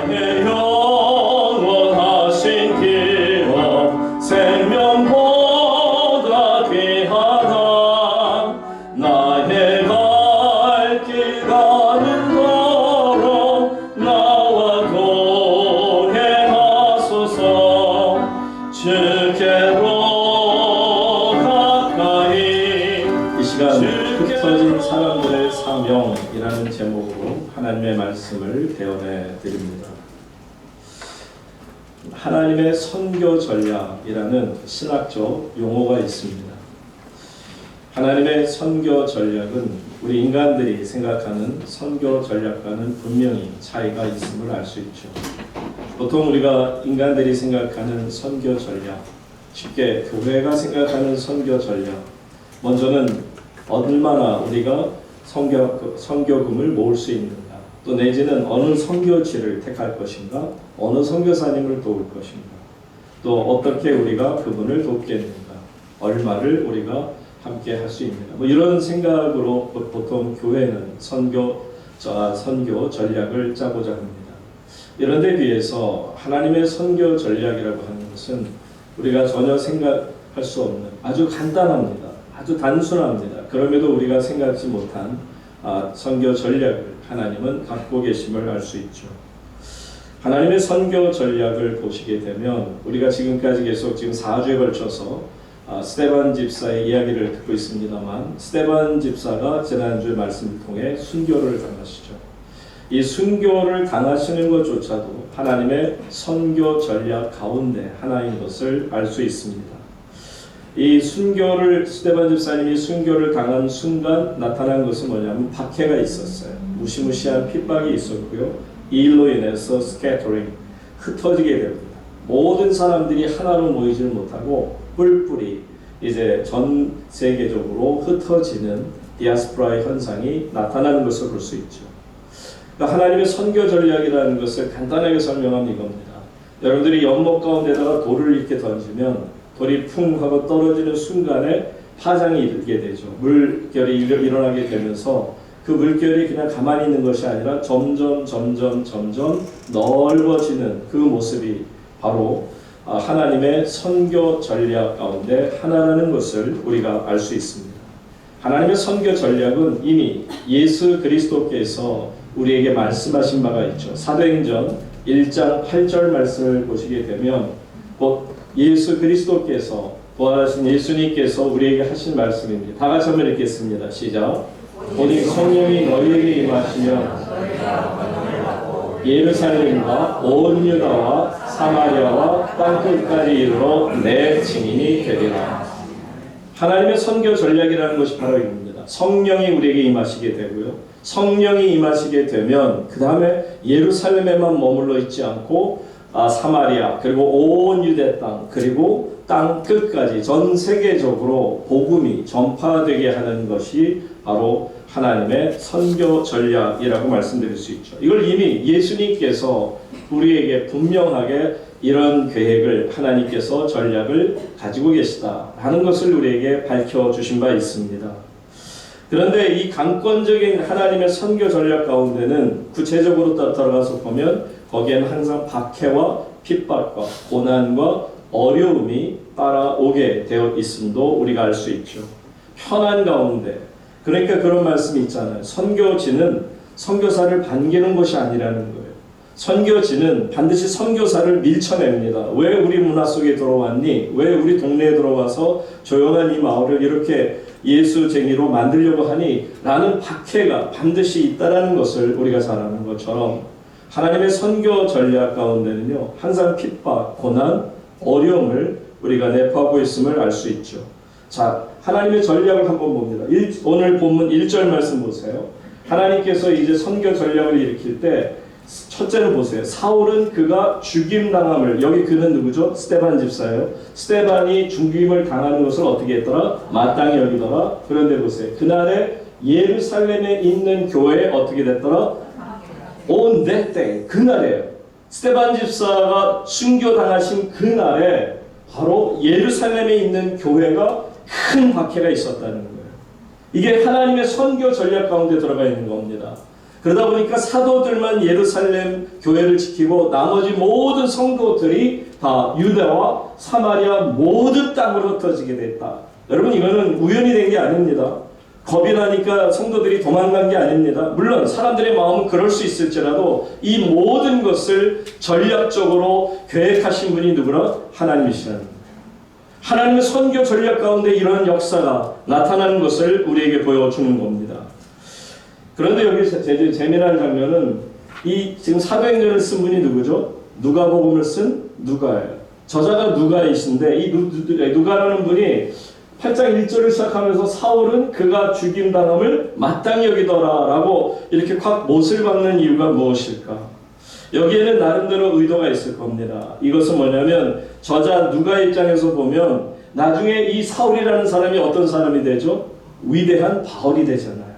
나의 영원하신 기업 생명보다 귀하다. 나의 갈 길 가는 도로 나와 동행하소서. 주께로 가까이. 이 시간 흩어진 사람들의 사명이라는 제목으로 하나님의 말씀을 대언해 드립니다. 하나님의 선교 전략이라는 신학적 용어가 있습니다. 하나님의 선교 전략은 우리 인간들이 생각하는 선교 전략과는 분명히 차이가 있음을 알 수 있죠. 보통 우리가 인간들이 생각하는 선교 전략, 쉽게 교회가 생각하는 선교 전략, 먼저는 얼마나 우리가 선교금을 모을 수 있는가, 또 내지는 어느 선교지를 택할 것인가, 어느 선교사님을 도울 것인가, 또 어떻게 우리가 그분을 돕겠는가, 얼마를 우리가 함께 할 수 있는가, 뭐 이런 생각으로 보통 교회는 선교 전략을 짜고자 합니다. 이런 데 비해서 하나님의 선교 전략이라고 하는 것은 우리가 전혀 생각할 수 없는 아주 간단합니다. 아주 단순합니다. 그럼에도 우리가 생각지 못한 선교 전략을 하나님은 갖고 계심을 알 수 있죠. 하나님의 선교 전략을 보시게 되면 우리가 지금까지 계속 지금 4주에 걸쳐서 스데반 집사의 이야기를 듣고 있습니다만, 스데반 집사가 지난주의 말씀을 통해 순교를 당하시죠. 이 순교를 당하시는 것조차도 하나님의 선교 전략 가운데 하나인 것을 알 수 있습니다. 이 순교를, 스데반 집사님이 순교를 당한 순간 나타난 것은 뭐냐면 박해가 있었어요. 무시무시한 핍박이 있었고요. 이 일로 인해서 스캐터링, 흩어지게 됩니다. 모든 사람들이 하나로 모이질 못하고 뿔뿔이 이제 전 세계적으로 흩어지는 디아스포라의 현상이 나타나는 것을 볼 수 있죠. 그러니까 하나님의 선교 전략이라는 것을 간단하게 설명하면 이겁니다. 여러분들이 연못 가운데다가 돌을 이렇게 던지면 돌이 풍 하고 떨어지는 순간에 파장이 일게 되죠. 물결이 일어나게 되면서 그 물결이 그냥 가만히 있는 것이 아니라 점점 넓어지는 그 모습이 바로 하나님의 선교 전략 가운데 하나라는 것을 우리가 알 수 있습니다. 하나님의 선교 전략은 이미 예수 그리스도께서 우리에게 말씀하신 바가 있죠. 사도행전 1장 8절 말씀을 보시게 되면 곧 예수 그리스도께서, 부활하신 예수님께서 우리에게 하신 말씀입니다. 다 같이 한번 읽겠습니다. 시작. 오직 성령이 너희에게 임하시면 예루살렘과 온 유다와 사마리아와 땅끝까지 이르러 내 증인이 되리라. 하나님의 선교 전략이라는 것이 바로 이겁니다. 성령이 우리에게 임하시게 되고요. 성령이 임하시게 되면 그 다음에 예루살렘에만 머물러 있지 않고 사마리아, 그리고 온 유대 땅, 그리고 땅 끝까지 전 세계적으로 복음이 전파되게 하는 것이 바로 하나님의 선교 전략이라고 말씀드릴 수 있죠. 이걸 이미 예수님께서 우리에게 분명하게 이런 계획을, 하나님께서 전략을 가지고 계시다라는 것을 우리에게 밝혀주신 바 있습니다. 그런데 이 강권적인 하나님의 선교 전략 가운데는 구체적으로 들어가서 보면 거기에는 항상 박해와 핍박과 고난과 어려움이 따라오게 되어 있음도 우리가 알 수 있죠. 편한 가운데, 그러니까 그런 말씀이 있잖아요. 선교지는 선교사를 반기는 것이 아니라는 거예요. 선교지는 반드시 선교사를 밀쳐냅니다. 왜 우리 문화 속에 들어왔니? 왜 우리 동네에 들어와서 조용한 이 마을을 이렇게 예수쟁이로 만들려고 하니? 라는 박해가 반드시 있다라는 것을 우리가 잘 아는 것처럼 하나님의 선교 전략 가운데는요, 항상 핍박, 고난, 어려움을 우리가 내포하고 있음을 알 수 있죠. 자, 하나님의 전략을 한번 봅니다. 오늘 본문 1절 말씀 보세요. 하나님께서 이제 선교 전략을 일으킬 때 첫째로 보세요. 사울은 그가 죽임당함을, 여기 그는 누구죠? 스데반 집사예요. 스데반이 죽임을 당하는 것을 어떻게 했더라? 마땅히 여기더라. 그런데 보세요. 그날에 예루살렘에 있는 교회에 어떻게 됐더라? 온 that day, 그날에요. 스데반 집사가 순교당하신 그날에 바로 예루살렘에 있는 교회가 큰 박해가 있었다는 거예요. 이게 하나님의 선교 전략 가운데 들어가 있는 겁니다. 그러다 보니까 사도들만 예루살렘 교회를 지키고 나머지 모든 성도들이 다 유대와 사마리아 모든 땅으로 흩어지게 됐다. 여러분, 이거는 우연히 된 게 아닙니다. 겁이 나니까 성도들이 도망간 게 아닙니다. 물론 사람들의 마음은 그럴 수 있을지라도 이 모든 것을 전략적으로 계획하신 분이 누구라? 하나님이시라는 거예요. 하나님의 선교 전략 가운데 이러한 역사가 나타나는 것을 우리에게 보여주는 겁니다. 그런데 여기 재미난 장면은 이 지금 사도행전을 쓴 분이 누구죠? 누가복음을 쓴 누가예요. 저자가 누가이신데 이 누가라는 분이 8장 1절을 시작하면서 사울은 그가 죽임당함을 마땅히 여기더라 라고 이렇게 확 못을 박는 이유가 무엇일까? 여기에는 나름대로 의도가 있을 겁니다. 이것은 뭐냐면 저자 누가 입장에서 보면 나중에 이 사울이라는 사람이 어떤 사람이 되죠? 위대한 바울이 되잖아요.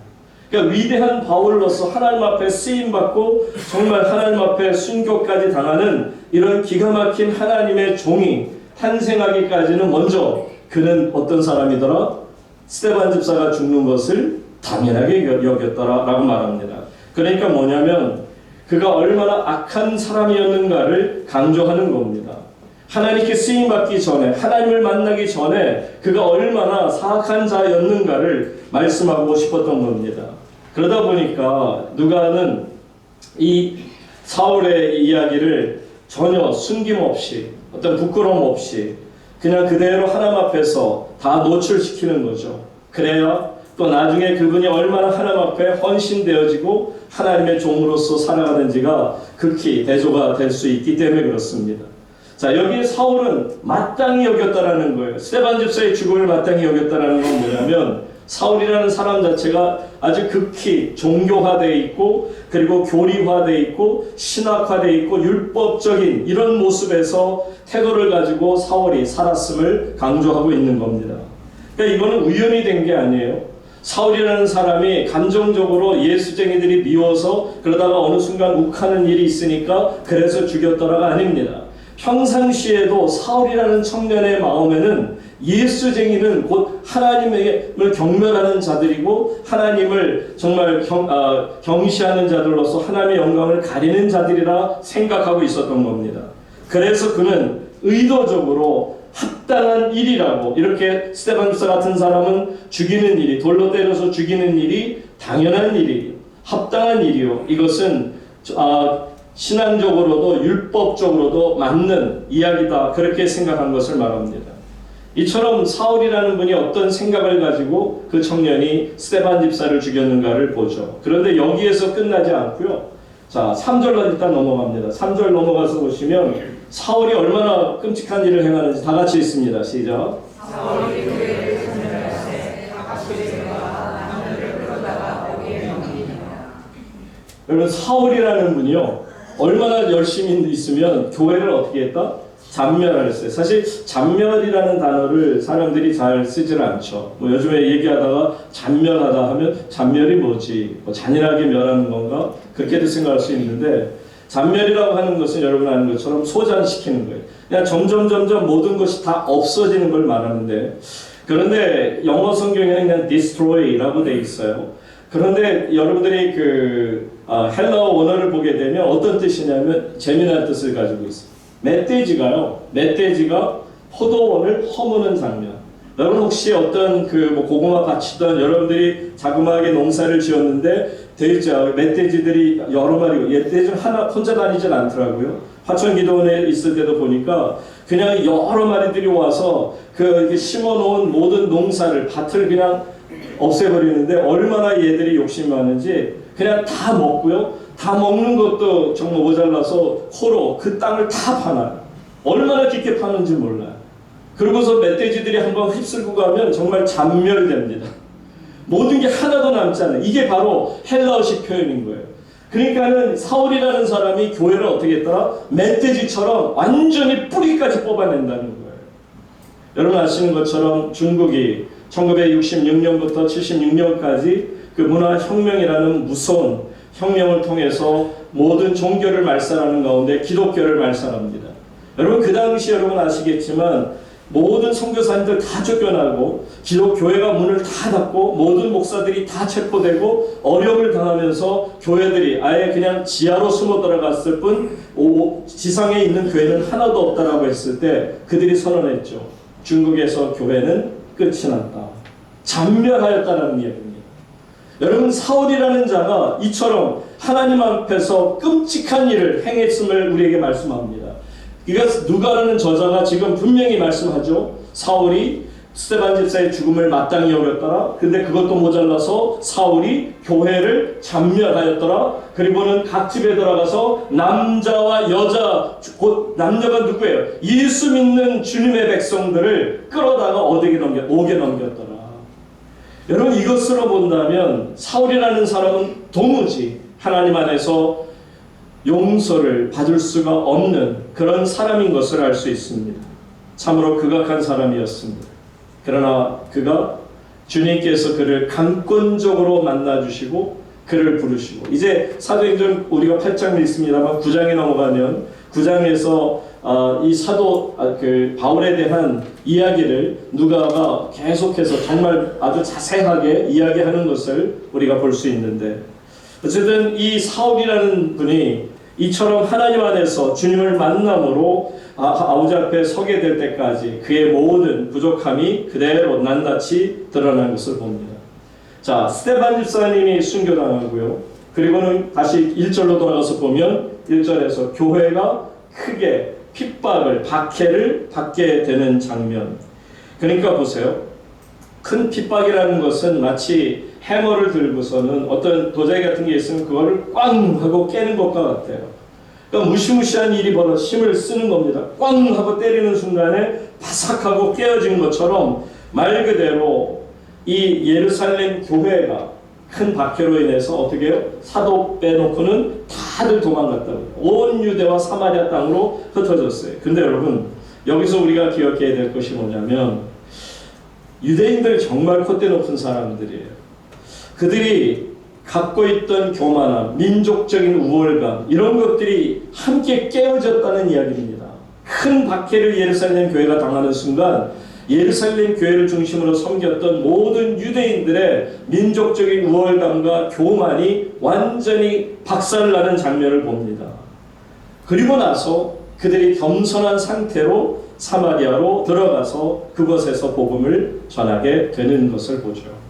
그러니까 위대한 바울로서 하나님 앞에 쓰임받고 정말 하나님 앞에 순교까지 당하는 이런 기가 막힌 하나님의 종이 탄생하기까지는 먼저 그는 어떤 사람이더라? 스데반 집사가 죽는 것을 당연하게 여겼더라라고 말합니다. 그러니까 뭐냐면 그가 얼마나 악한 사람이었는가를 강조하는 겁니다. 하나님께 쓰임받기 전에, 하나님을 만나기 전에 그가 얼마나 사악한 자였는가를 말씀하고 싶었던 겁니다. 그러다 보니까 누가는 이 사울의 이야기를 전혀 숨김없이, 어떤 부끄러움 없이 그냥 그대로 하나님 앞에서 다 노출시키는 거죠. 그래야 또 나중에 그분이 얼마나 하나님 앞에 헌신되어지고 하나님의 종으로서 살아가는지가 극히 대조가 될 수 있기 때문에 그렇습니다. 자, 여기 사울은 마땅히 여겼다라는 거예요. 스데반 집사의 죽음을 마땅히 여겼다라는 건 뭐냐면 사울이라는 사람 자체가 아주 극히 종교화되어 있고 그리고 교리화되어 있고 신학화되어 있고 율법적인 이런 모습에서 태도를 가지고 사울이 살았음을 강조하고 있는 겁니다. 그러니까 이거는 우연히 된 게 아니에요. 사울이라는 사람이 감정적으로 예수쟁이들이 미워서 그러다가 어느 순간 욱하는 일이 있으니까 그래서 죽였더라가 아닙니다. 평상시에도 사울이라는 청년의 마음에는 예수쟁이는 곧 하나님을 경멸하는 자들이고 하나님을 정말 경시하는 자들로서 하나님의 영광을 가리는 자들이라 생각하고 있었던 겁니다. 그래서 그는 의도적으로 합당한 일이라고 이렇게 스데반 집사 같은 사람은 죽이는 일이 돌로 때려서 죽이는 일이 당연한 일이 합당한 일이요. 이것은 신앙적으로도 율법적으로도 맞는 이야기다 그렇게 생각한 것을 말합니다. 이처럼 사울이라는 분이 어떤 생각을 가지고 그 청년이 스데반 집사를 죽였는가를 보죠. 그런데 여기에서 끝나지 않고요. 자, 3절로 일단 넘어갑니다. 3절 넘어가서 보시면 사울이 얼마나 끔찍한 일을 행하는지 다 같이 있습니다. 시작. 사울이 교회를 전멸하되 각주제가 남녀를 끌어다가 거기에 넘기니라. 여러분, 사울이라는 분이요 얼마나 열심히 있으면 교회를 어떻게 했다? 잔멸했어요. 사실 잔멸이라는 단어를 사람들이 잘 쓰질 않죠. 뭐 요즘에 얘기하다가 잔멸하다 하면 잔멸이 뭐지? 뭐 잔인하게 멸하는 건가? 그렇게도 생각할 수 있는데 잔멸이라고 하는 것은 여러분 아는 것처럼 소잔시키는 거예요. 그냥 점점 모든 것이 다 없어지는 걸 말하는데 그런데 영어 성경에는 그냥 destroy라고 돼 있어요. 그런데 여러분들이 헬라어 원어를 보게 되면 어떤 뜻이냐면 재미난 뜻을 가지고 있어요. 멧돼지가 포도원을 허무는 장면. 여러분 혹시 어떤 고구마 밭이던 여러분들이 자그마하게 농사를 지었는데 멧돼지들이 여러 마리, 멧돼지는 하나 혼자 다니질 않더라고요. 화천기도원에 있을 때도 보니까 그냥 여러 마리들이 와서 이렇게 심어놓은 모든 농사를 밭을 그냥 없애버리는데 얼마나 얘들이 욕심이 많은지 그냥 다 먹고요. 다 먹는 것도 정말 모자라서 코로 그 땅을 다 파놔요. 얼마나 깊게 파는지 몰라요. 그러고서 멧돼지들이 한번 휩쓸고 가면 정말 잔멸됩니다. 모든 게 하나도 남지 않아요. 이게 바로 헬라어식 표현인 거예요. 그러니까는 사울이라는 사람이 교회를 어떻게 했더라? 멧돼지처럼 완전히 뿌리까지 뽑아낸다는 거예요. 여러분 아시는 것처럼 중국이 1966년부터 76년까지 그 문화혁명이라는 무서운 혁명을 통해서 모든 종교를 말살하는 가운데 기독교를 말살합니다. 여러분 그 당시 여러분 아시겠지만 모든 선교사님들 다 쫓겨나고 기독 교회가 문을 다 닫고 모든 목사들이 다 체포되고 어려움을 당하면서 교회들이 아예 그냥 지하로 숨어 들어갔을 뿐 지상에 있는 교회는 하나도 없다라고 했을 때 그들이 선언했죠. 중국에서 교회는 끝이 났다. 잔멸하였다라는 이야기입니다. 여러분, 사울이라는 자가 이처럼 하나님 앞에서 끔찍한 일을 행했음을 우리에게 말씀합니다. 이것 누가라는 저자가 지금 분명히 말씀하죠. 사울이 스데반 집사의 죽음을 마땅히 여겼더라. 근데 그것도 모자라서 사울이 교회를 잔멸하였더라. 그리고는 각 집에 들어가서 남자와 여자, 곧 남녀가 누구예요? 예수 믿는 주님의 백성들을 끌어다가 옥에 넘겼더라. 여러분, 이것으로 본다면 사울이라는 사람은 도무지 하나님 안에서 용서를 받을 수가 없는 그런 사람인 것을 알 수 있습니다. 참으로 극악한 사람이었습니다. 그러나 그가 주님께서 그를 강권적으로 만나주시고 그를 부르시고, 이제 사도행전 우리가 8장 읽습니다만 9장에 넘어가면 9장에서 이 사도 바울에 대한 이야기를 누가가 계속해서 정말 아주 자세하게 이야기하는 것을 우리가 볼 수 있는데, 어쨌든 이 사울이라는 분이 이처럼 하나님 안에서 주님을 만남으로 아버지 앞에 서게 될 때까지 그의 모든 부족함이 그대로 낱낱이 드러난 것을 봅니다. 자, 스데반 집사님이 순교당하고요. 그리고는 다시 1절로 돌아가서 보면 1절에서 교회가 크게 핍박을, 박해를 받게 되는 장면. 그러니까 보세요. 큰 핍박이라는 것은 마치 해머를 들고서는 어떤 도자기 같은 게 있으면 그거를 꽝 하고 깨는 것과 같아요. 그러니까 무시무시한 일이 벌어져 힘을 쓰는 겁니다. 꽝 하고 때리는 순간에 바삭하고 깨어진 것처럼 말 그대로 이 예루살렘 교회가 큰 박해로 인해서 어떻게 해요? 사도 빼놓고는 다들 도망갔다고. 온 유대와 사마리아 땅으로 흩어졌어요. 근데 여러분, 여기서 우리가 기억해야 될 것이 뭐냐면 유대인들 정말 콧대 높은 사람들이에요. 그들이 갖고 있던 교만함, 민족적인 우월감, 이런 것들이 함께 깨어졌다는 이야기입니다. 큰 박해를 예루살렘 교회가 당하는 순간 예루살렘 교회를 중심으로 섬겼던 모든 유대인들의 민족적인 우월감과 교만이 완전히 박살나는 장면을 봅니다. 그리고 나서 그들이 겸손한 상태로 사마리아로 들어가서 그곳에서 복음을 전하게 되는 것을 보죠.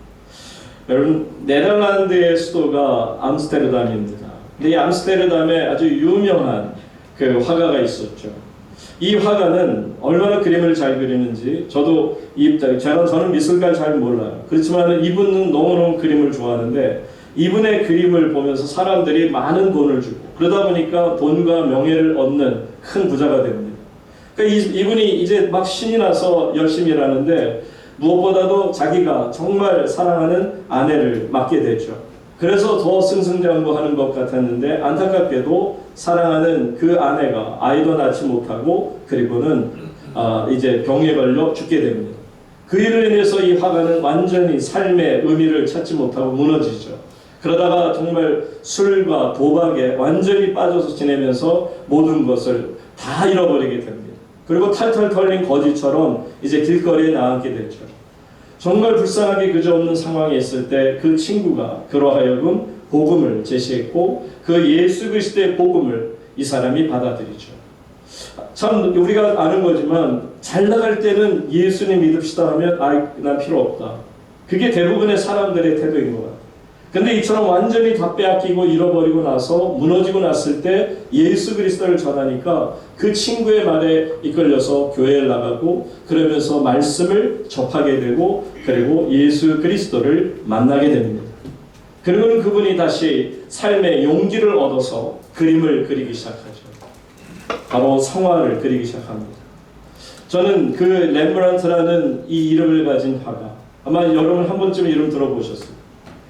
여러분, 네덜란드의 수도가 암스테르담입니다. 근데 이 암스테르담에 아주 유명한 그 화가가 있었죠. 이 화가는 얼마나 그림을 잘 그리는지 저는 미술가를 잘 몰라요. 그렇지만 이분은 너무너무 그림을 좋아하는데 이분의 그림을 보면서 사람들이 많은 돈을 주고 그러다 보니까 돈과 명예를 얻는 큰 부자가 됩니다. 그러니까 이분이 이제 막 신이 나서 열심히 일하는데 무엇보다도 자기가 정말 사랑하는 아내를 맡게 되죠. 그래서 더 승승장구하는 것 같았는데 안타깝게도 사랑하는 그 아내가 아이도 낳지 못하고 그리고는 이제 병에 걸려 죽게 됩니다. 그 일을 인해서 이 화가는 완전히 삶의 의미를 찾지 못하고 무너지죠. 그러다가 정말 술과 도박에 완전히 빠져서 지내면서 모든 것을 다 잃어버리게 됩니다. 그리고 탈탈 털린 거지처럼 이제 길거리에 나앉게 됐죠. 정말 불쌍하게 그저없는 상황에 있을 때 그 친구가 그로 하여금 복음을 제시했고 그 예수 그리스도의 복음을 이 사람이 받아들이죠. 참 우리가 아는 거지만 잘 나갈 때는 예수님 믿읍시다 하면 난 필요 없다. 그게 대부분의 사람들의 태도인 것 같아요. 근데 이처럼 완전히 다 빼앗기고 잃어버리고 나서 무너지고 났을 때 예수 그리스도를 전하니까 그 친구의 말에 이끌려서 교회에 나가고 그러면서 말씀을 접하게 되고 그리고 예수 그리스도를 만나게 됩니다. 그리고는 그분이 다시 삶의 용기를 얻어서 그림을 그리기 시작하죠. 바로 성화를 그리기 시작합니다. 저는 그 렘브란트라는 이 이름을 가진 화가, 아마 여러분 한 번쯤 이름 들어보셨어요.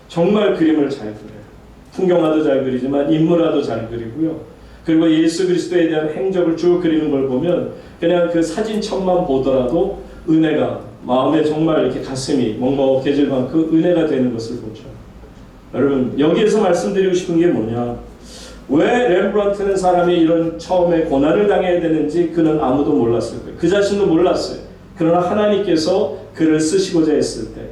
정말 그림을 잘 그려요. 풍경화도 잘 그리지만 인물화도 잘 그리고요. 그리고 예수 그리스도에 대한 행적을 쭉 그리는 걸 보면 그냥 그 사진첩만 보더라도 은혜가 마음에 정말 이렇게 가슴이 먹먹해질 만큼 은혜가 되는 것을 보죠. 여러분, 여기에서 말씀드리고 싶은 게 뭐냐? 왜 렘브란트는 사람이 이런 처음에 고난을 당해야 되는지 그는 아무도 몰랐을 거예요. 그 자신도 몰랐어요. 그러나 하나님께서 그를 쓰시고자 했을 때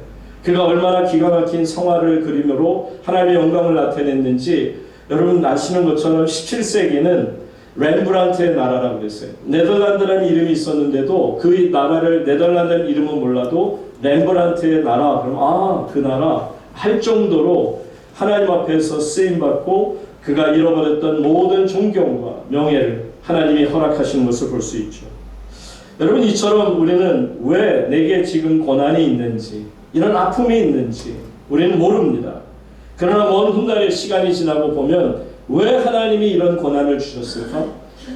그가 얼마나 기가 막힌 성화를 그림으로 하나님의 영광을 나타냈는지 여러분 아시는 것처럼 17세기는 렘브란트의 나라라고 그랬어요. 네덜란드라는 이름이 있었는데도 그 나라를 네덜란드라는 이름은 몰라도 렘브란트의 나라 그럼 그 나라 할 정도로 하나님 앞에서 쓰임받고 그가 잃어버렸던 모든 존경과 명예를 하나님이 허락하신 것을 볼 수 있죠. 여러분 이처럼 우리는 왜 내게 지금 고난이 있는지 이런 아픔이 있는지 우리는 모릅니다. 그러나 먼 훗날의 시간이 지나고 보면 왜 하나님이 이런 고난을 주셨을까?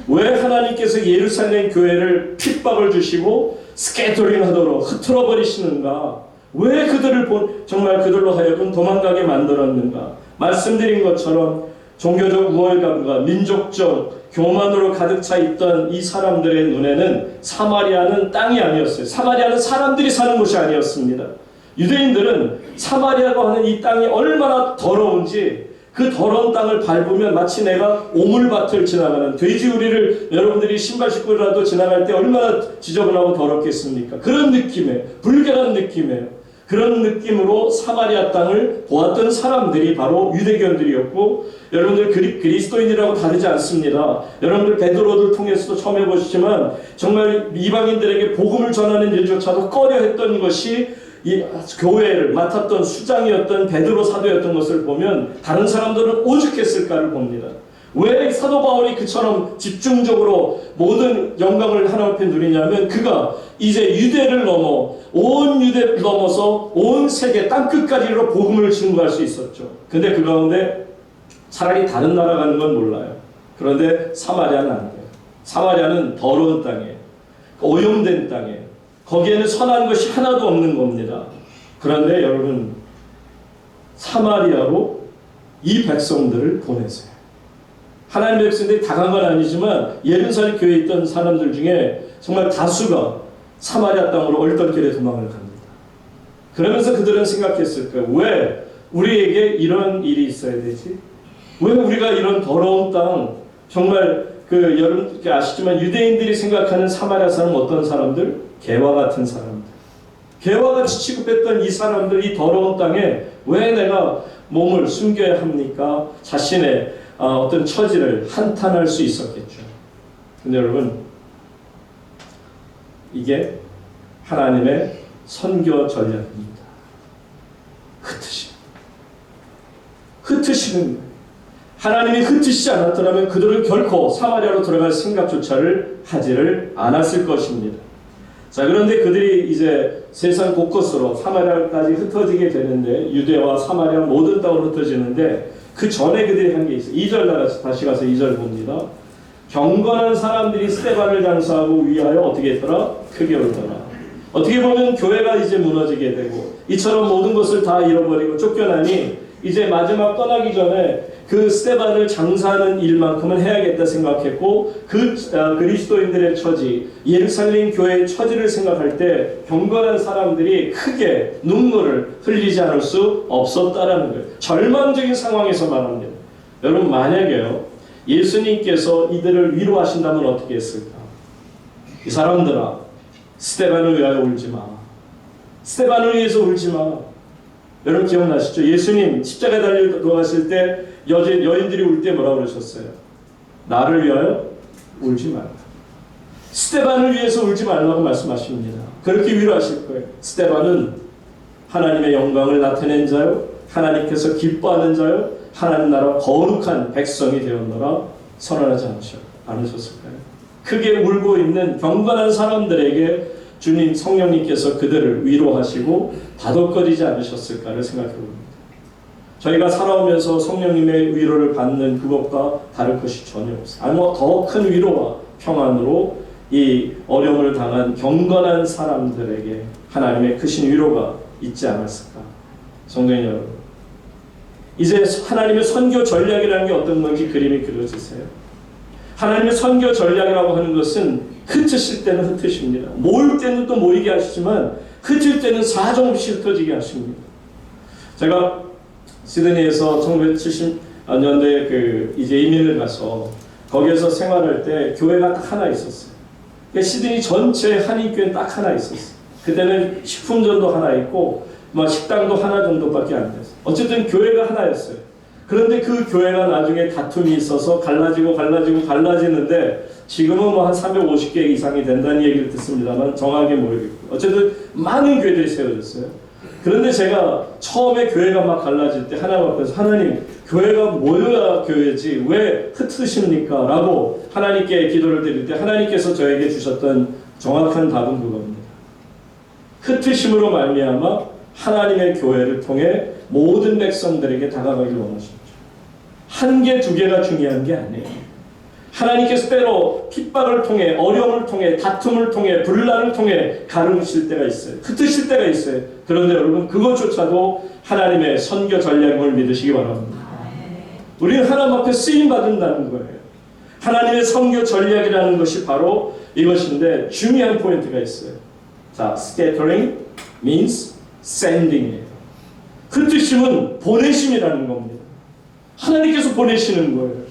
왜 하나님께서 예루살렘 교회를 핍박을 주시고 스캐터링 하도록 흐트러 버리시는가? 왜 그들을 정말 그들로 하여금 도망가게 만들었는가? 말씀드린 것처럼 종교적 우월감과 민족적 교만으로 가득 차 있던 이 사람들의 눈에는 사마리아는 땅이 아니었어요. 사마리아는 사람들이 사는 곳이 아니었습니다. 유대인들은 사마리아가 하는 이 땅이 얼마나 더러운지 그 더러운 땅을 밟으면 마치 내가 오물밭을 지나가는 돼지우리를 여러분들이 신발 신고라도 지나갈 때 얼마나 지저분하고 더럽겠습니까? 그런 느낌에 불결한 느낌에 그런 느낌으로 사마리아 땅을 보았던 사람들이 바로 유대교인들이었고 여러분들 그리스도인이라고 다르지 않습니다. 여러분들 베드로를 통해서도 처음 해보시지만 정말 이방인들에게 복음을 전하는 일조차도 꺼려했던 것이 이 교회를 맡았던 수장이었던 베드로 사도였던 것을 보면 다른 사람들은 오죽했을까를 봅니다. 왜 사도 바울이 그처럼 집중적으로 모든 영광을 하나님 앞에 누리냐면 그가 이제 유대를 넘어 온 유대를 넘어서 온 세계 땅끝까지로 복음을 증거할 수 있었죠. 근데 그 가운데 차라리 다른 나라 가는 건 몰라요. 그런데 사마리아는 안 돼요. 사마리아는 더러운 땅이에요. 오염된 땅이에요. 거기에는 선한 것이 하나도 없는 겁니다. 그런데 여러분 사마리아로 이 백성들을 보내세요. 하나님의 백성들이 다 간 건 아니지만 예루살렘 교회에 있던 사람들 중에 정말 다수가 사마리아 땅으로 얼떨결에 도망을 갑니다. 그러면서 그들은 생각했을 거예요. 왜 우리에게 이런 일이 있어야 되지? 왜 우리가 이런 더러운 땅 정말 여러분 아시지만 유대인들이 생각하는 사마리아 사람은 어떤 사람들? 개와 같은 사람들. 개와 같이 취급했던 이 사람들 이 더러운 땅에 왜 내가 몸을 숨겨야 합니까? 자신의 어떤 처지를 한탄할 수 있었겠죠. 근데 여러분 이게 하나님의 선교 전략입니다. 흩으시는 거예요. 하나님이 흩으시지 않았더라면 그들은 결코 사마리아로 들어갈 생각조차를 하지를 않았을 것입니다. 자, 그런데 그들이 이제 세상 곳곳으로 사마리아까지 흩어지게 되는데 유대와 사마리아 모든 땅으로 흩어지는데 그 전에 그들이 한 게 있어요. 2절 다시 가서 2절 봅니다. 경건한 사람들이 스데반을 장사하고 위하여 어떻게 했더라? 크게 울더라. 어떻게 보면 교회가 이제 무너지게 되고 이처럼 모든 것을 다 잃어버리고 쫓겨나니 이제 마지막 떠나기 전에 그 스데반을 장사하는 일만큼은 해야겠다 생각했고 그 그리스도인들의 처지, 예루살렘 교회의 처지를 생각할 때 경건한 사람들이 크게 눈물을 흘리지 않을 수 없었다라는 거예요. 절망적인 상황에서 말합니다. 여러분 만약에요 예수님께서 이들을 위로하신다면 어떻게 했을까? 이 사람들아 스데반을 위하여 울지 마. 스데반을 위해서 울지 마. 여러분 기억나시죠? 예수님 십자가에 달려 들어갔을 때 여인들이 울 때 뭐라고 그러셨어요? 나를 위하여 울지 말라. 스데반을 위해서 울지 말라고 말씀하십니다. 그렇게 위로하실 거예요. 스데반은 하나님의 영광을 나타낸 자요, 하나님께서 기뻐하는 자요, 하나님 나라 거룩한 백성이 되었노라 선언하지 않으셨을까요? 크게 울고 있는 경건한 사람들에게 주님 성령님께서 그들을 위로하시고 다독거리지 않으셨을까를 생각해 봅니다. 저희가 살아오면서 성령님의 위로를 받는 그것과 다를 것이 전혀 없어요. 아니 더 큰 위로와 평안으로 이 어려움을 당한 경건한 사람들에게 하나님의 크신 위로가 있지 않았을까. 성도 여러분, 이제 하나님의 선교 전략이라는 게 어떤 건지 그림이 그려지세요. 하나님의 선교 전략이라고 하는 것은 흩으실 때는 흩으십니다. 모일 때는 또 모이게 하시지만 흩을 때는 사정없이 흩어지게 하십니다. 제가 시드니에서 1970년대에 이제 이민을 가서 거기에서 생활할 때 교회가 딱 하나 있었어요. 시드니 전체 한인교회는 딱 하나 있었어요. 그때는 식품점도 하나 있고 막 식당도 하나 정도밖에 안 됐어요. 어쨌든 교회가 하나였어요. 그런데 그 교회가 나중에 다툼이 있어서 갈라지는데 지금은 뭐 한 350개 이상이 된다는 얘기를 듣습니다만 정확히 모르겠고 어쨌든 많은 교회들이 세워졌어요. 그런데 제가 처음에 교회가 막 갈라질 때 하나님 앞에서 하나님 교회가 뭐야 교회지 왜 흩으십니까? 라고 하나님께 기도를 드릴 때 하나님께서 저에게 주셨던 정확한 답은 그겁니다. 흩으심으로 말미암아 하나님의 교회를 통해 모든 백성들에게 다가가기를 원하십니다. 한 개, 두 개가 중요한 게 아니에요. 하나님께서 때로 핍박을 통해 어려움을 통해 다툼을 통해 분란을 통해 가르실 때가 있어요. 흩으실 때가 있어요. 그런데 여러분 그것조차도 하나님의 선교 전략임을 믿으시기 바랍니다. 우리는 하나님 앞에 쓰임 받는다는 거예요. 하나님의 선교 전략이라는 것이 바로 이것인데 중요한 포인트가 있어요. 자, scattering means sending이에요. 흩으심은 보내심이라는 겁니다. 하나님께서 보내시는 거예요.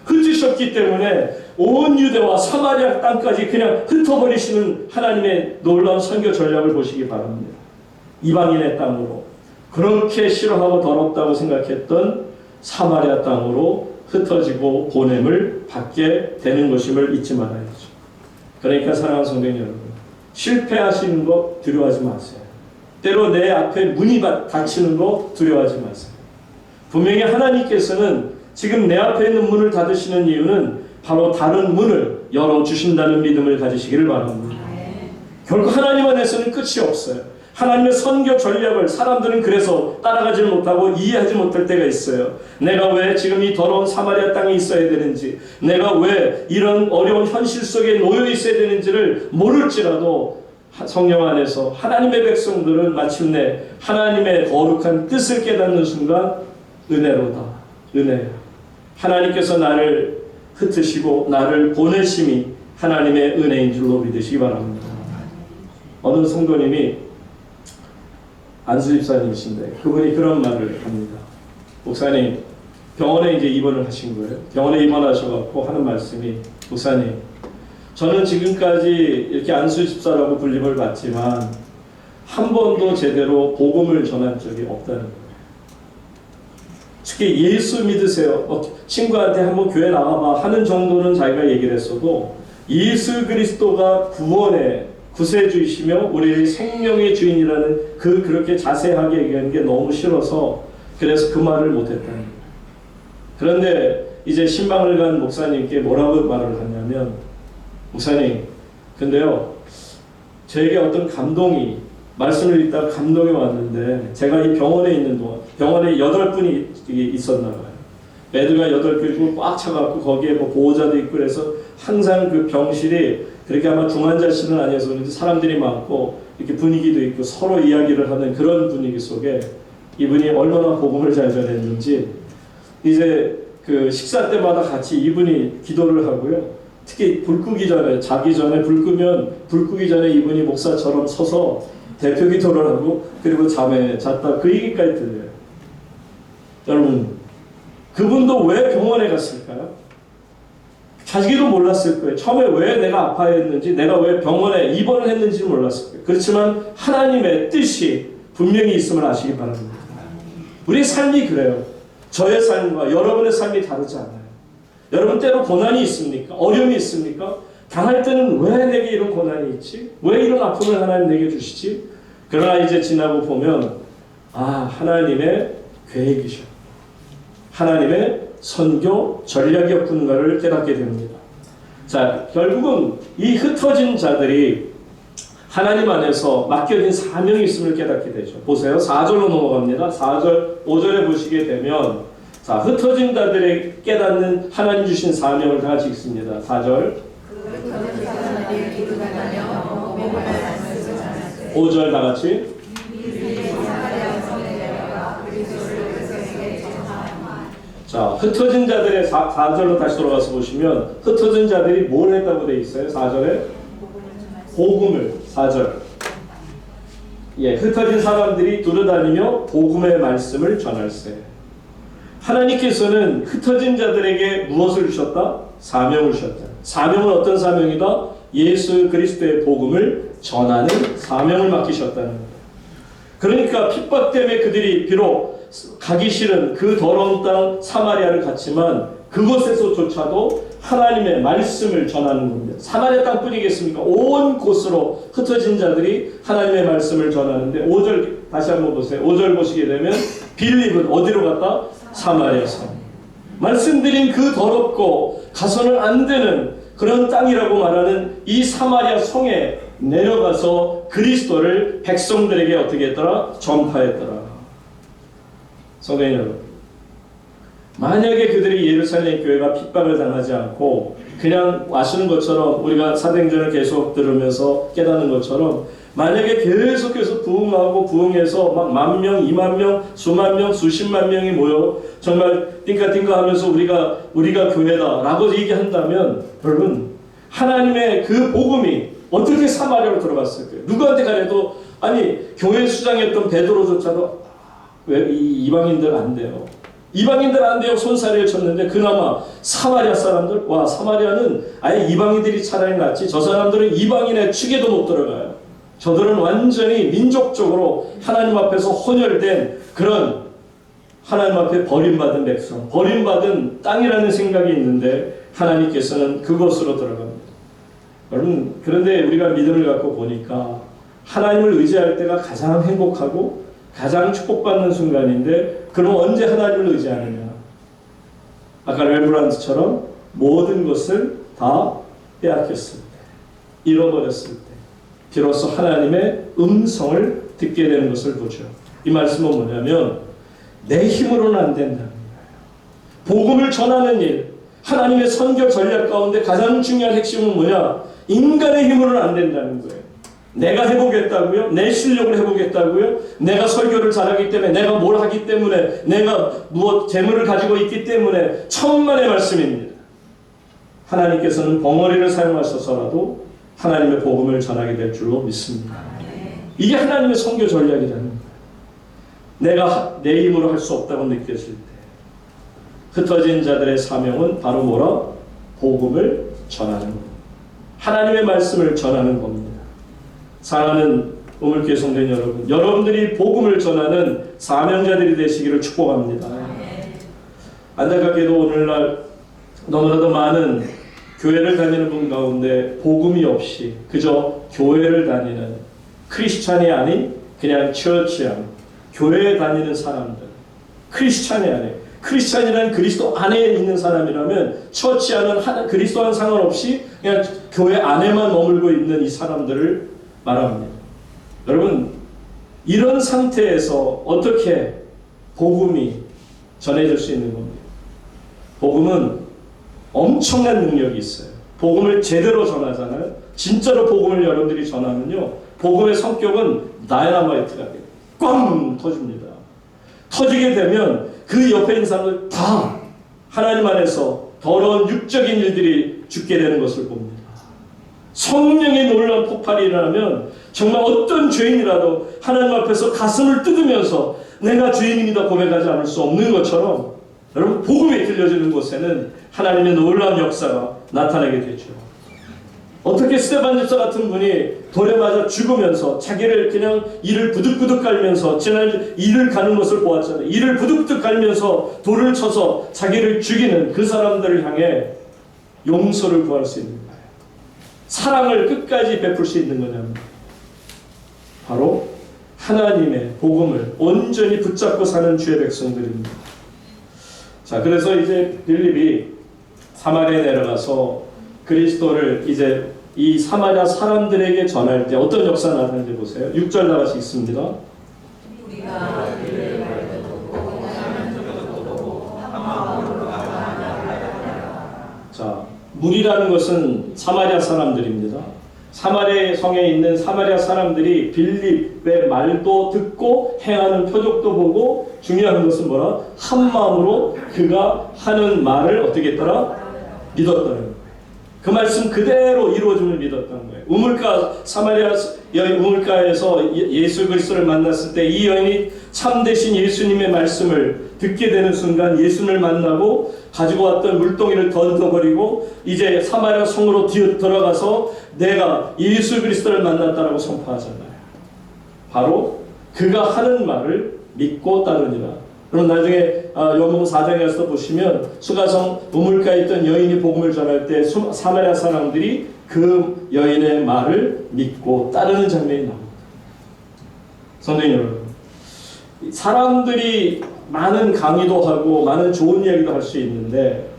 흩으셨기 때문에 온 유대와 사마리아 땅까지 그냥 흩어버리시는 하나님의 놀라운 선교 전략을 보시기 바랍니다. 이방인의 땅으로 그렇게 싫어하고 더럽다고 생각했던 사마리아 땅으로 흩어지고 보냄을 받게 되는 것임을 잊지 말아야죠. 그러니까 사랑하는 성도 여러분, 실패하시는 거 두려워하지 마세요. 때로 내 앞에 문이 닫히는 거 두려워하지 마세요. 분명히 하나님께서는 지금 내 앞에 있는 문을 닫으시는 이유는 바로 다른 문을 열어주신다는 믿음을 가지시기를 바랍니다. 결국 하나님 안에서는 끝이 없어요. 하나님의 선교 전략을 사람들은 그래서 따라가지 못하고 이해하지 못할 때가 있어요. 내가 왜 지금 이 더러운 사마리아 땅에 있어야 되는지, 내가 왜 이런 어려운 현실 속에 놓여 있어야 되는지를 모를지라도 성령 안에서 하나님의 백성들은 마침내 하나님의 거룩한 뜻을 깨닫는 순간 은혜로다. 은혜야. 하나님께서 나를 흩으시고 나를 보내심이 하나님의 은혜인 줄로 믿으시기 바랍니다. 어느 성도님이 안수 집사님이신데 그분이 그런 말을 합니다. 목사님, 병원에 이제 입원을 하신 거예요. 병원에 입원하셔갖고 하는 말씀이 목사님, 저는 지금까지 이렇게 안수 집사라고 불림을 받지만 한 번도 제대로 복음을 전한 적이 없다는 거예요. 특히 예수 믿으세요. 친구한테 한번 교회 나가봐 하는 정도는 자기가 얘기를 했어도 예수 그리스도가 구원의 구세주이시며 우리의 생명의 주인이라는 그렇게 자세하게 얘기하는 게 너무 싫어서 그래서 그 말을 못했다는 거예요. 그런데 이제 신방을 간 목사님께 뭐라고 말을 하냐면 목사님, 근데요 저에게 어떤 감동이 말씀을 읽다가 감동이 왔는데 제가 이 병원에 있는 동안 병원에 8분이 있었나 봐요. 베드가 8개고 꽉 차갖고 거기에 뭐 보호자도 있고 그래서 항상 그 병실이 그렇게 아마 중환자실은 아니어서 그런지 사람들이 많고 이렇게 분위기도 있고 서로 이야기를 하는 그런 분위기 속에 이분이 얼마나 복음을 잘 전했는지 이제 그 식사 때마다 같이 이분이 기도를 하고요. 특히 불 끄기 전에 자기 전에 불 끄기 전에 이분이 목사처럼 서서 대표 기도를 하고 그리고 잠에 잤다 그 얘기까지 들려요. 여러분 그분도 왜 병원에 갔을까요? 자기도 몰랐을 거예요. 처음에 왜 내가 아파했는지 내가 왜 병원에 입원을 했는지 몰랐을 거예요. 그렇지만 하나님의 뜻이 분명히 있음을 아시기 바랍니다. 우리의 삶이 그래요. 저의 삶과 여러분의 삶이 다르지 않아요. 여러분 때로 고난이 있습니까? 어려움이 있습니까? 당할 때는 왜 내게 이런 고난이 있지? 왜 이런 아픔을 하나님 내게 주시지? 그러나 이제 지나고 보면 하나님의 계획이셔. 하나님의 선교 전략이었군가를 깨닫게 됩니다. 자, 결국은 이 흩어진 자들이 하나님 안에서 맡겨진 사명이 있음을 깨닫게 되죠. 보세요. 4절로 넘어갑니다. 4절, 5절에 보시게 되면 자, 흩어진 자들의 깨닫는 하나님 주신 사명을 다 같이 읽습니다. 4절 5절 다 같이 자, 흩어진 자들의 4절로 다시 돌아가서 보시면 흩어진 자들이 뭘 했다고 되어 있어요? 4절에 복음을 4절 흩어진 사람들이 두루다니며 복음의 말씀을 전할세. 하나님께서는 흩어진 자들에게 무엇을 주셨다? 사명을 주셨다. 사명은 어떤 사명이다? 예수 그리스도의 복음을 전하는 사명을 맡기셨다는 거예요. 그러니까 핍박 때문에 그들이 비록 가기 싫은 그 더러운 땅 사마리아를 갔지만 그곳에서조차도 하나님의 말씀을 전하는 겁니다. 사마리아 땅뿐이겠습니까? 온 곳으로 흩어진 자들이 하나님의 말씀을 전하는데 5절 다시 한번 보세요. 5절 보시게 되면 빌립은 어디로 갔다? 사마리아 성. 말씀드린 그 더럽고 가서는 안 되는 그런 땅이라고 말하는 이 사마리아 성에 내려가서 그리스도를 백성들에게 어떻게 했더라? 전파했더라. 성도님 여러분, 만약에 그들이 예루살렘 교회가 핍박을 당하지 않고 그냥 와시는 것처럼 우리가 사도행전을 계속 들으면서 깨닫는 것처럼 만약에 계속해서 부흥하고 부흥해서 막 10,000명, 20,000명, 수만 명, 수십만 명이 모여 정말 띵까띵까 하면서 우리가 교회다라고 얘기한다면 여러분 하나님의 그 복음이 어떻게 사마리아로 들어갔을까요? 누구한테 가려도 아니 교회 수장이었던 베드로조차도 왜 이방인들 안 돼요? 이방인들 안 돼요. 손사래를 쳤는데 그나마 사마리아 사람들 와 사마리아는 아예 이방인들이 차라리 낫지 저 사람들은 이방인의 축에도 못 들어가요. 저들은 완전히 민족적으로 하나님 앞에서 혼혈된 그런 하나님 앞에 버림받은 백성, 버림받은 땅이라는 생각이 있는데 하나님께서는 그곳으로 들어갑니다. 여러분 그런데 우리가 믿음을 갖고 보니까 하나님을 의지할 때가 가장 행복하고 가장 축복받는 순간인데 그럼 언제 하나님을 의지하느냐? 아까 렘브란트처럼 모든 것을 다 빼앗겼을 때, 잃어버렸을 때 비로소 하나님의 음성을 듣게 되는 것을 보죠. 이 말씀은 뭐냐면 내 힘으로는 안 된다는 거예요. 복음을 전하는 일, 하나님의 선교 전략 가운데 가장 중요한 핵심은 뭐냐? 인간의 힘으로는 안 된다는 거예요. 내가 해보겠다고요? 내 실력을 해보겠다고요? 내가 설교를 잘하기 때문에, 내가 뭘 하기 때문에, 내가 무엇 재물을 가지고 있기 때문에 천만의 말씀입니다. 하나님께서는 벙어리를 사용하셔서라도 하나님의 복음을 전하게 될 줄로 믿습니다. 이게 하나님의 선교 전략이라는 거예요. 내가 내 힘으로 할 수 없다고 느꼈을 때 흩어진 자들의 사명은 바로 뭐라? 복음을 전하는 겁니다. 하나님의 말씀을 전하는 겁니다. 사랑하는 우물교회 성도님 여러분, 여러분들이 복음을 전하는 사명자들이 되시기를 축복합니다. 안타깝게도 오늘날 너무나도 많은 교회를 다니는 분 가운데 복음이 없이 그저 교회를 다니는 크리스찬이 아닌 그냥 처치한 교회에 다니는 사람들, 크리스찬이 아닌 크리스찬이라는 그리스도 안에 있는 사람이라면 처치하는 그리스도와는 상관없이 그냥 교회 안에만 머물고 있는 이 사람들을 말합니다. 여러분 이런 상태에서 어떻게 복음이 전해질 수 있는 겁니까? 복음은 엄청난 능력이 있어요. 복음을 제대로 전하잖아요. 진짜로 복음을 여러분들이 전하면요, 복음의 성격은 다이너마이트가 돼요. 꽝 터집니다. 터지게 되면 그 옆에 있는 사람들 다 하나님 안에서 더러운 육적인 일들이 죽게 되는 것을 봅니다. 성령의 놀라운 폭발이 일어나면 정말 어떤 죄인이라도 하나님 앞에서 가슴을 뜯으면서 내가 죄인입니다 고백하지 않을 수 없는 것처럼 여러분 복음이 들려지는 곳에는 하나님의 놀라운 역사가 나타나게 되죠. 어떻게 스데반 집사 같은 분이 돌에 맞아 죽으면서 자기를 그냥 이를 부득부득 깔면서 지난 이를 가는 것을 보았잖아요. 이를 부득부득 깔면서 돌을 쳐서 자기를 죽이는 그 사람들을 향해 용서를 구할 수 있는 거예요. 사랑을 끝까지 베풀 수 있는 거냐면 바로 하나님의 복음을 온전히 붙잡고 사는 주의 백성들입니다. 자, 그래서 이제 빌립이 사마리아에 내려가서 그리스도를 이제 이 사마리아 사람들에게 전할 때 어떤 역사가 나타나는지 보세요. 6절 다 같이 읽습니다. 자, 무리라는 것은 사마리아 사람들입니다. 사마리아 성에 있는 사마리아 사람들이 빌립의 말도 듣고 행하는 표적도 보고 중요한 것은 뭐라? 한 마음으로 그가 하는 말을 어떻게 했더라? 믿었다는 거예요. 그 말씀 그대로 이루어짐을 믿었던 거예요. 사마리아 우물가에서 예수 그리스도를 만났을 때 이 여인이 참되신 예수님의 말씀을 듣게 되는 순간 예수님을 만나고 가지고 왔던 물동이를 던져버리고 이제 사마리아 성으로 들어가서 내가 예수 그리스도를 만났다라고 선포하잖아요. 바로 그가 하는 말을 믿고 따르니라. 그럼 나중에 요한복음 4장에 가서 보시면 수가성 우물가에 있던 여인이 복음을 전할 때 사마리아 사람들이 그 여인의 말을 믿고 따르는 장면이 나옵니다. 성도님 여러분, 사람들이 많은 강의도 하고 많은 좋은 이야기도 할 수 있는데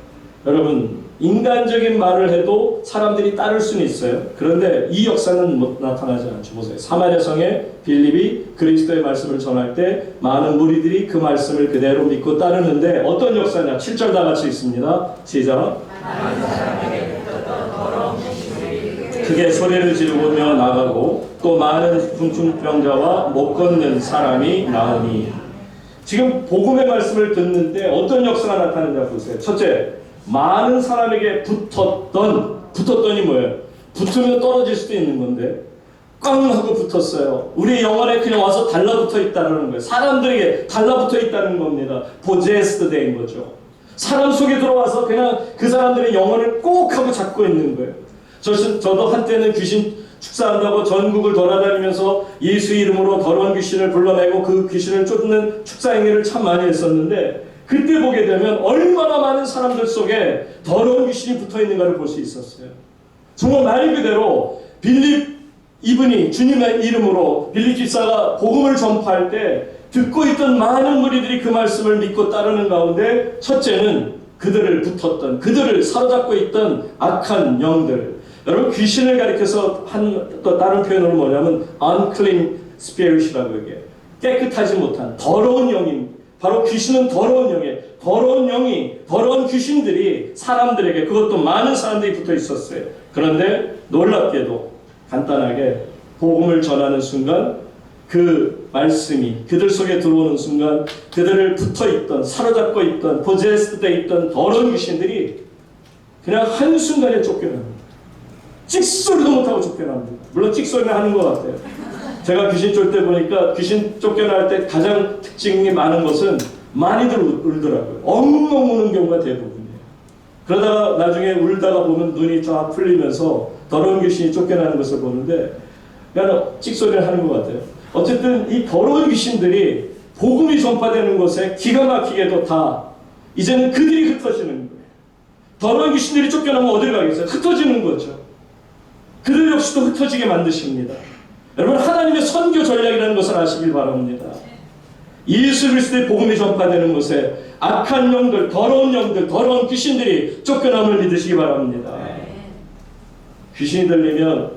여러분 인간적인 말을 해도 사람들이 따를 수는 있어요. 그런데 이 역사는 나타나지 않죠. 보세요. 사마리아 성에 빌립이 그리스도의 말씀을 전할 때 많은 무리들이 그 말씀을 그대로 믿고 따르는데 어떤 역사냐? 7절 다 같이 있습니다. 시작. 크게 소리를 지르며 나가고 또 많은 중풍병자와 못 걷는 사람이 나으니. 지금 복음의 말씀을 듣는데 어떤 역사가 나타나냐 보세요. 첫째, 많은 사람에게 붙었더니 뭐예요? 붙으면 떨어질 수도 있는 건데 꽝 하고 붙었어요. 우리 영혼에 그냥 와서 달라붙어 있다는 거예요. 사람들에게 달라붙어 있다는 겁니다. possessed 된 거죠. 사람 속에 들어와서 그냥 그 사람들의 영혼을 꼭 하고 잡고 있는 거예요. 저도 한때는 귀신 축사한다고 전국을 돌아다니면서 예수 이름으로 더러운 귀신을 불러내고 그 귀신을 쫓는 축사행위를 참 많이 했었는데 그때 보게 되면 얼마나 많은 사람들 속에 더러운 귀신이 붙어있는가를 볼 수 있었어요. 정말 말 그대로 빌립 이분이 주님의 이름으로 빌립 집사가 복음을 전파할 때 듣고 있던 많은 무리들이 그 말씀을 믿고 따르는 가운데 첫째는 그들을 사로잡고 있던 악한 영들. 여러분 귀신을 가리켜서 또 다른 표현으로 뭐냐면 unclean spirit이라고 얘기해요. 깨끗하지 못한 더러운 영입니다. 바로 귀신은 더러운 영이 더러운 귀신들이 사람들에게 그것도 많은 사람들이 붙어 있었어요. 그런데 놀랍게도 간단하게 복음을 전하는 순간 그 말씀이 그들 속에 들어오는 순간 그들을 붙어 있던 사로잡고 있던 possessed 돼 있던 더러운 귀신들이 그냥 한순간에 쫓겨납니다. 찍소리도 못하고 쫓겨납니다. 물론 찍소리는 하는 것 같아요. 제가 귀신 쫓을 때 보니까 귀신 쫓겨날 때 가장 특징이 많은 것은 많이들 울더라고요. 엉엉 우는 경우가 대부분이에요. 그러다가 나중에 울다가 보면 눈이 쫙 풀리면서 더러운 귀신이 쫓겨나는 것을 보는데 그냥 찍소리를 하는 것 같아요. 어쨌든 이 더러운 귀신들이 복음이 전파되는 것에 기가 막히게도 다 이제는 그들이 흩어지는 거예요. 더러운 귀신들이 쫓겨나면 어딜 가겠어요? 흩어지는 거죠. 그들 역시도 흩어지게 만드십니다. 여러분 하나님의 선교 전략이라는 것을 아시길 바랍니다. 예수 그리스도의 복음이 전파되는 곳에 악한 영들, 더러운 귀신들이 쫓겨남을 믿으시기 바랍니다. 귀신이 들리면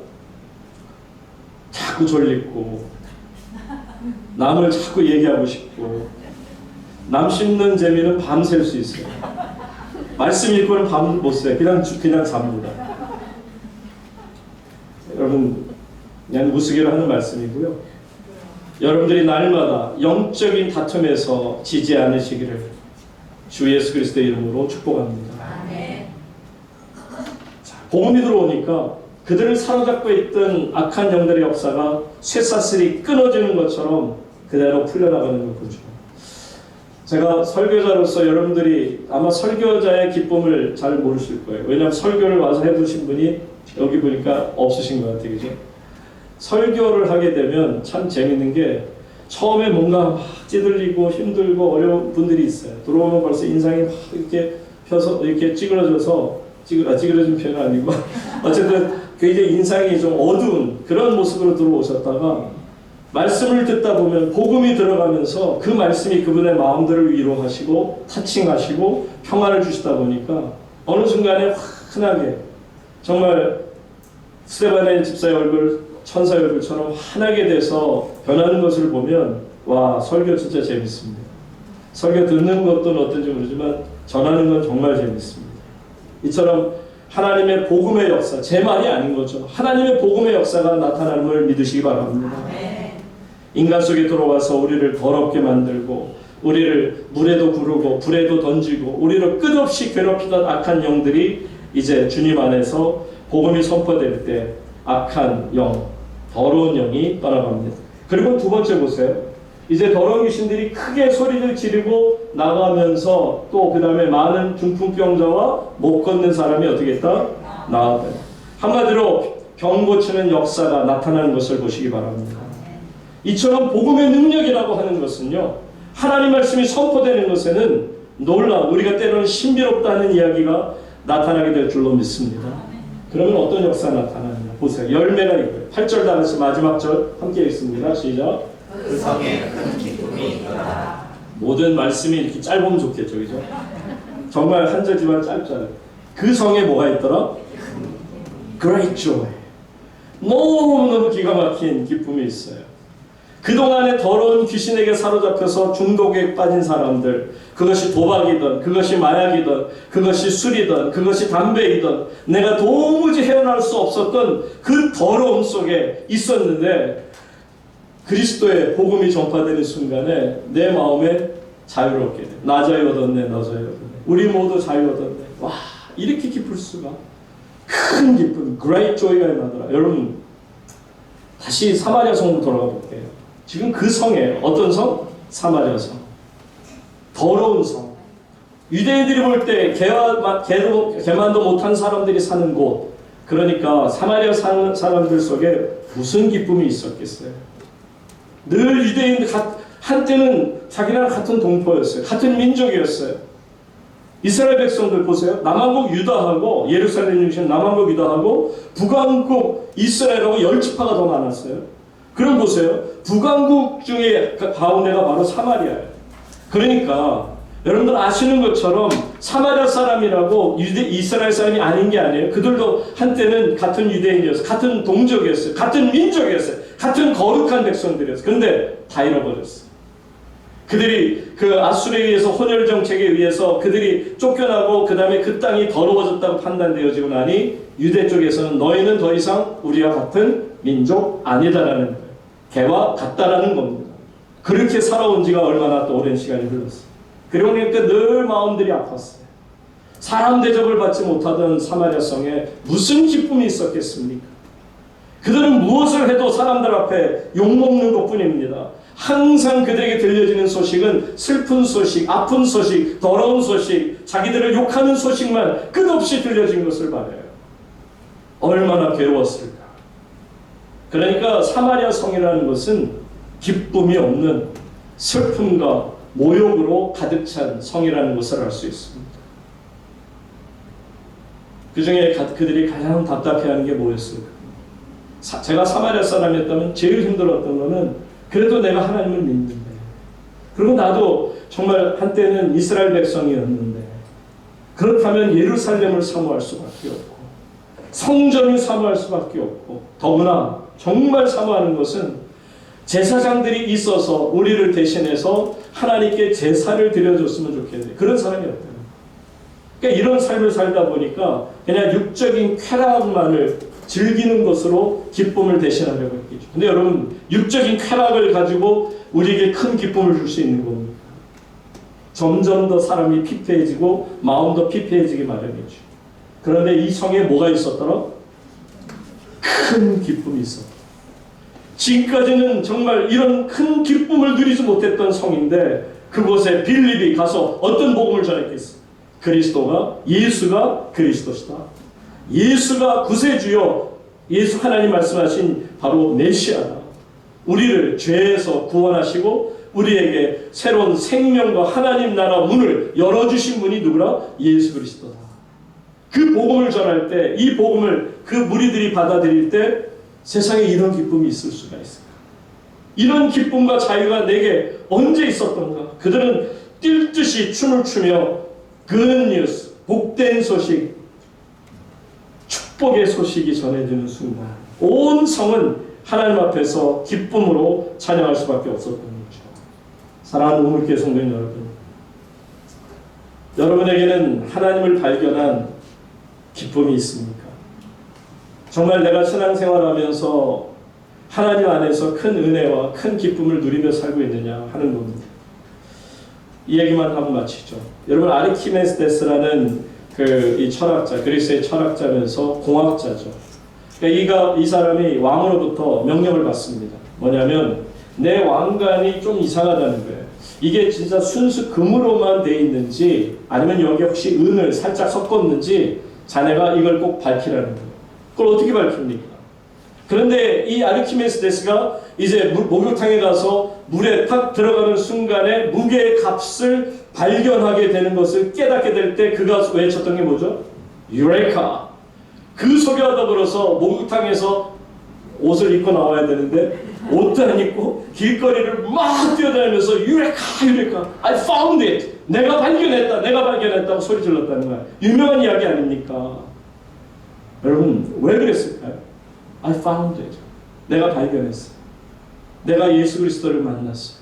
자꾸 졸리고 남을 자꾸 얘기하고 싶고 남 씹는 재미는 밤샐 수 있어요. 말씀 읽고는 밤을 못 새요. 그냥 잡니다. 여러분 그냥 우스개로 하는 말씀이고요. 여러분들이 날마다 영적인 다툼에서 지지 않으시기를 주 예수 그리스도의 이름으로 축복합니다. 자, 복음이 들어오니까 그들을 사로잡고 있던 악한 영들의 역사가 쇠사슬이 끊어지는 것처럼 그대로 풀려나가는 걸 보죠. 제가 설교자로서 여러분들이 아마 설교자의 기쁨을 잘 모르실 거예요. 왜냐하면 설교를 와서 해보신 분이 여기 보니까 없으신 것 같아요. 그죠? 설교를 하게 되면 참 재밌는 게 처음에 뭔가 막 찌들리고 힘들고 어려운 분들이 있어요. 들어오면 벌써 인상이 막 이렇게 펴서 이렇게 찌그러진 표현은 아니고 어쨌든 굉장히 인상이 좀 어두운 그런 모습으로 들어오셨다가 말씀을 듣다 보면 복음이 들어가면서 그 말씀이 그분의 마음들을 위로하시고 타칭하시고 평안을 주시다 보니까 어느 순간에 환하게 정말 스데반의 집사의 얼굴 천사의 얼굴처럼 환하게 돼서 변하는 것을 보면 와 설교 진짜 재밌습니다. 설교 듣는 것도 어떤지 모르지만 전하는 건 정말 재밌습니다. 이처럼 하나님의 복음의 역사, 제 말이 아닌 거죠. 하나님의 복음의 역사가 나타나는 걸 믿으시기 바랍니다. 인간 속에 들어와서 우리를 더럽게 만들고 우리를 물에도 구르고 불에도 던지고 우리를 끝없이 괴롭히던 악한 영들이 이제 주님 안에서 복음이 선포될 때 악한 영, 더러운 영이 떠나갑니다. 그리고 두 번째 보세요. 이제 더러운 귀신들이 크게 소리를 지르고 나가면서 또 그 다음에 많은 중풍병자와 못 걷는 사람이 어떻게 했다? 나왔다. 한마디로 병 고치는 역사가 나타나는 것을 보시기 바랍니다. 이처럼 복음의 능력이라고 하는 것은요, 하나님 말씀이 선포되는 것에는 놀라운, 우리가 때로는 신비롭다는 이야기가 나타나게 될 줄로 믿습니다. 그러면 어떤 역사가 나타나느냐 보세요. 열매가 있고요. 8절 다 같이 마지막 절 함께 읽습니다. 시작. 그 성에 큰 기쁨이 있더라. 모든 말씀이 이렇게 짧으면 좋겠죠, 그죠? 정말 한 절지만 짧잖아요. 그 성에 뭐가 있더라? Great joy. 너무너무 기가 막힌 기쁨이 있어요. 그동안에 더러운 귀신에게 사로잡혀서 중독에 빠진 사람들, 그것이 도박이든 그것이 마약이든 그것이 술이든 그것이 담배이든 내가 도무지 헤어날 수 없었던 그 더러움 속에 있었는데 그리스도의 복음이 전파되는 순간에 내 마음에 자유롭게 돼. 나 자유 얻었네, 너 자유 얻었네. 우리 모두 자유 얻었네. 와, 이렇게 기쁠 수가. 큰 기쁨, great joy가 임하더라. 여러분, 다시 사마리아 성으로 돌아가 볼게요. 지금 그 성에 어떤 성? 사마리아 성. 더러운 성. 유대인들이 볼 때 개만도 못한 사람들이 사는 곳. 그러니까 사마리아 사람들 속에 무슨 기쁨이 있었겠어요? 늘 유대인들 한때는 자기랑 같은 동포였어요. 같은 민족이었어요. 이스라엘 백성들 보세요. 남한국 유다하고 예루살렘 중심 남한국 유다하고 북한국 이스라엘하고 10지파가 더 많았어요. 그럼 보세요. 북한국 중에 가운데가 바로 사마리아예요. 그러니까 여러분들 아시는 것처럼 사마리아 사람이라고 이스라엘 사람이 아닌 게 아니에요. 그들도 한때는 같은 유대인이었어요. 같은 동족이었어요. 같은 민족이었어요. 같은 거룩한 백성들이었어요. 그런데 다 잃어버렸어요. 그들이 그 아수르에 의해서 혼혈 정책에 의해서 그들이 쫓겨나고 그 다음에 그 땅이 더러워졌다고 판단되어지고 나니 유대 쪽에서는 너희는 더 이상 우리와 같은 민족 아니다라는 거예요. 개와 같다라는 겁니다. 그렇게 살아온 지가 얼마나 또 오랜 시간이 흘렀어요. 그리고 그러니까 늘 마음들이 아팠어요. 사람 대접을 받지 못하던 사마리아 성에 무슨 기쁨이 있었겠습니까? 그들은 무엇을 해도 사람들 앞에 욕먹는 것뿐입니다. 항상 그들에게 들려지는 소식은 슬픈 소식, 아픈 소식, 더러운 소식, 자기들을 욕하는 소식만 끝없이 들려진 것을 말해요. 얼마나 괴로웠을까. 그러니까 사마리아 성이라는 것은 기쁨이 없는 슬픔과 모욕으로 가득 찬 성이라는 것을 알 수 있습니다. 그 중에 그들이 가장 답답해하는 게 뭐였을까? 제가 사마리아 사람이었다면 제일 힘들었던 거는 그래도 내가 하나님을 믿는데, 그리고 나도 정말 한때는 이스라엘 백성이었는데, 그렇다면 예루살렘을 사모할 수밖에 없고 성전을 사모할 수밖에 없고, 더구나 정말 사모하는 것은 제사장들이 있어서 우리를 대신해서 하나님께 제사를 드려줬으면 좋겠는데 그런 사람이 없다. 그러니까 이런 삶을 살다 보니까 그냥 육적인 쾌락만을 즐기는 것으로 기쁨을 대신하려고 했겠죠. 근데 여러분, 육적인 쾌락을 가지고 우리에게 큰 기쁨을 줄 수 있는 겁니다. 점점 더 사람이 피폐해지고 마음도 피폐해지기 마련이죠. 그런데 이 성에 뭐가 있었더라? 큰 기쁨이 있었다. 지금까지는 정말 이런 큰 기쁨을 누리지 못했던 성인데 그곳에 빌립이 가서 어떤 복음을 전했겠어요? 예수가 그리스도시다. 예수가 구세주요, 예수 하나님 말씀하신 바로 메시아다. 우리를 죄에서 구원하시고 우리에게 새로운 생명과 하나님 나라 문을 열어주신 분이 누구라? 예수 그리스도다. 그 복음을 전할 때, 이 복음을 그 무리들이 받아들일 때 세상에 이런 기쁨이 있을 수가 있을까? 이런 기쁨과 자유가 내게 언제 있었던가? 그들은 뛸 듯이 춤을 추며 good news, 복된 소식, 축복의 소식이 전해지는 순간 온 성은 하나님 앞에서 기쁨으로 찬양할 수밖에 없었던 거죠. 사랑하는 우물교회 성도님 여러분, 여러분에게는 하나님을 발견한 기쁨이 있습니까? 정말 내가 신앙생활하면서 하나님 안에서 큰 은혜와 큰 기쁨을 누리며 살고 있느냐 하는 겁니다. 이 얘기만 하고 마치죠. 여러분, 아르키메데스라는 이 철학자, 그리스의 철학자면서 공학자죠. 그러니까 이 사람이 왕으로부터 명령을 받습니다. 뭐냐면 내 왕관이 좀 이상하다는 거예요. 이게 진짜 순수 금으로만 돼 있는지 아니면 여기 혹시 은을 살짝 섞었는지 자네가 이걸 꼭 밝히라는 거예요. 그걸 어떻게 밝힙니까? 그런데 이 아르키메데스가 이제 목욕탕에 가서 물에 탁 들어가는 순간에 무게의 값을 발견하게 되는 것을 깨닫게 될 때 그가 외쳤던 게 뭐죠? 유레카. 그 소리와 더불어서 목욕탕에서 옷을 입고 나와야 되는데 옷도 안 입고 길거리를 막 뛰어다니면서 유레카 유레카 I found it. 내가 발견했다고 소리 질렀다는 거야. 유명한 이야기 아닙니까? 여러분 왜 그랬을까요? I found it. 내가 발견했어. 내가 예수 그리스도를 만났어.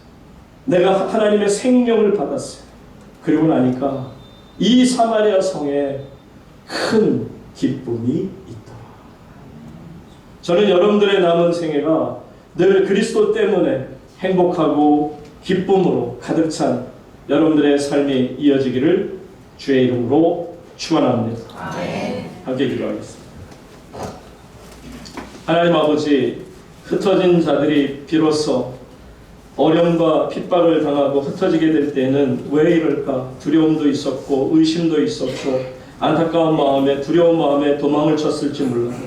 내가 하나님의 생명을 받았어. 그리고 나니까 이 사마리아 성에 큰 기쁨이 있다. 저는 여러분들의 남은 생애가 늘 그리스도 때문에 행복하고 기쁨으로 가득 찬 여러분들의 삶이 이어지기를 주의 이름으로 축원합니다. 아멘. 함께 기도하겠습니다. 하나님 아버지, 흩어진 자들이 비로소 어려움과 핍박을 당하고 흩어지게 될 때는 왜 이럴까? 두려움도 있었고 의심도 있었고 안타까운 마음에 두려운 마음에 도망을 쳤을지 몰라요.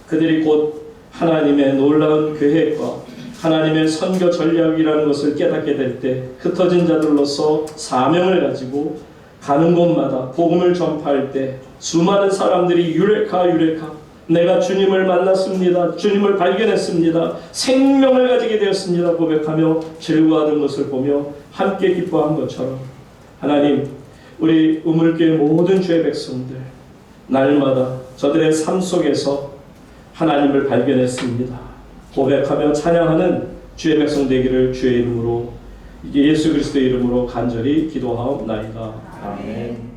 그들이 곧 하나님의 놀라운 계획과 하나님의 선교 전략이라는 것을 깨닫게 될 때 흩어진 자들로서 사명을 가지고 가는 곳마다 복음을 전파할 때 수많은 사람들이 유레카 내가 주님을 만났습니다. 주님을 발견했습니다. 생명을 가지게 되었습니다. 고백하며 즐거워하는 것을 보며 함께 기뻐한 것처럼 하나님, 우리 우물교회 모든 주의 백성들 날마다 저들의 삶 속에서 하나님을 발견했습니다. 고백하며 찬양하는 주의 백성 되기를 주의 이름으로 예수 그리스도의 이름으로 간절히 기도하옵나이다. 아멘.